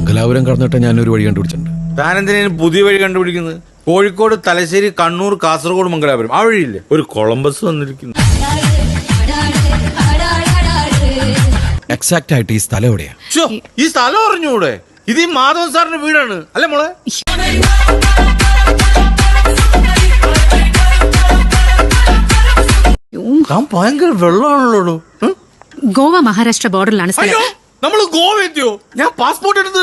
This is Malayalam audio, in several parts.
മംഗലാപുരം കടന്നിട്ട് ഞാനൊരു വഴി കണ്ടുപിടിച്ചിട്ടുണ്ട്. താനെന്തിനു പുതിയ വഴി കണ്ടുപിടിക്കുന്നത്? കോഴിക്കോട്, തലശ്ശേരി, കണ്ണൂർ, കാസർഗോഡ്, മംഗലാപുരം ആ വഴിയില്ലേ ഒരു കൊളംബസ് വന്നിരിക്കുന്നു. എക്സാക്ട് ആയിട്ട് ഈ സ്ഥലം എവിടെയാ? ഈ സ്ഥലം അറിഞ്ഞൂടെ? ഇത് ഈ മാധവൻ സാറിന്റെ വീടാണ് അല്ലേ മോളെ? ഭയങ്കര വെള്ളമാണല്ലോ. ഗോവ മഹാരാഷ്ട്ര ബോർഡറിലാണ് സ്ഥലം. നമ്മള് ഗോവ എത്തിയോ? ഞാൻ പാസ്പോർട്ട് എടുത്തു.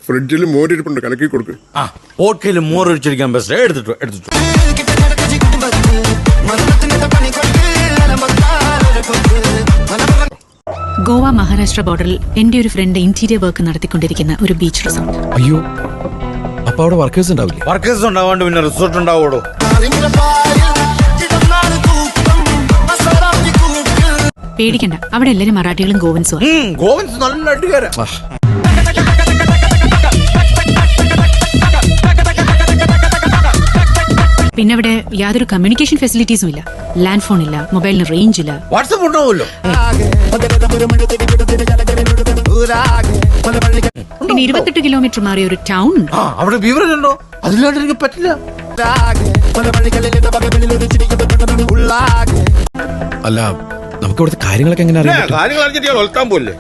ഫ്രിഡ്ജിൽ മോരിരിപ്പുണ്ട്, കലക്കി കൊടുക്ക്. ഓട്ടയിൽ മോറൊഴിച്ചിരിക്കാൻ ബെസ്റ്റ്. എടുത്തിട്ടു. ഗോവ മഹാരാഷ്ട്ര ബോർഡറിൽ എന്റെ ഒരു ഫ്രണ്ട് ഇന്റീരിയർ വർക്ക് നടത്തിക്കൊണ്ടിരിക്കുന്ന ഒരു ബീച്ച് റിസോർട്ട്. അയ്യോ, അപ്പൊ അവിടെ വർക്കേഴ്സ് ഉണ്ടാവില്ലേ? വർക്കേഴ്സ് ഉണ്ടാവാണ്ട് പിന്നെ റിസോർട്ട് ഉണ്ടാവോടോ? പേടിക്കണ്ട, അവിടെ എല്ലാരും മറാഠികളും ഗോവൻസും. ഗോവൻസ് നല്ല അടികാരാ. പിന്നെ അവിടെ യാതൊരു കമ്മ്യൂണിക്കേഷൻ ഫെസിലിറ്റീസും ഇല്ല. ലാൻഡ് ഫോൺ ഇല്ല, മൊബൈലിന് റേഞ്ച് ഇല്ല. വാട്സ്ആപ്പ് ഉണ്ടാവുമല്ലോ. പിന്നെ 28 കിലോമീറ്റർ മാറിയ ഒരു ടൗൺ ഉണ്ട്. അവിടെ ബീവറേജ് ഉണ്ടോ? അതില്ലാണ്ട് എനിക്ക് പറ്റില്ല. അല്ല, നമുക്ക് ഇവിടുത്തെ കാര്യങ്ങളൊക്കെ എങ്ങനെ അറിയാം? കാര്യങ്ങൾ അറിഞ്ഞിട്ട് വളർത്താൻ പോലെ.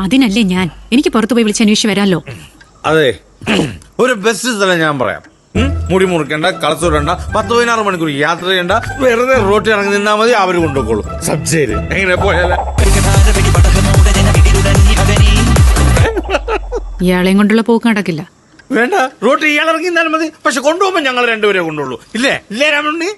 അതിനല്ലേ ഞാൻ. എനിക്ക് പുറത്തു പോയി വിളിച്ച് അന്വേഷിച്ച് വരാമല്ലോ. അതെ, ഒരു ബെസ്റ്റ് സ്ഥലം ഞാൻ പറയാം. മുടി മുറിക്കണ്ട, കളസൂടണ്ട, 10-16 മണിക്കൂർ യാത്ര ചെയ്യണ്ട, വെറുതെ റോട്ടിൽ ഇറങ്ങി നിന്നാ മതി, അവര് കൊണ്ടുപോകുള്ളൂ. സബ്ജയില് എങ്ങനെ പോയാല? ഇയാളെയും കൊണ്ടുള്ള പോക്ക് നടക്കില്ല. വേണ്ട, റോട്ടിൽ ഇയാൾ ഇറങ്ങി നിന്നാൽ മതി. പക്ഷെ കൊണ്ടുപോകുമ്പോ ഞങ്ങൾ രണ്ടുപേരെ കൊണ്ടുള്ളൂ. ഇല്ലേ രാമണ്ണി?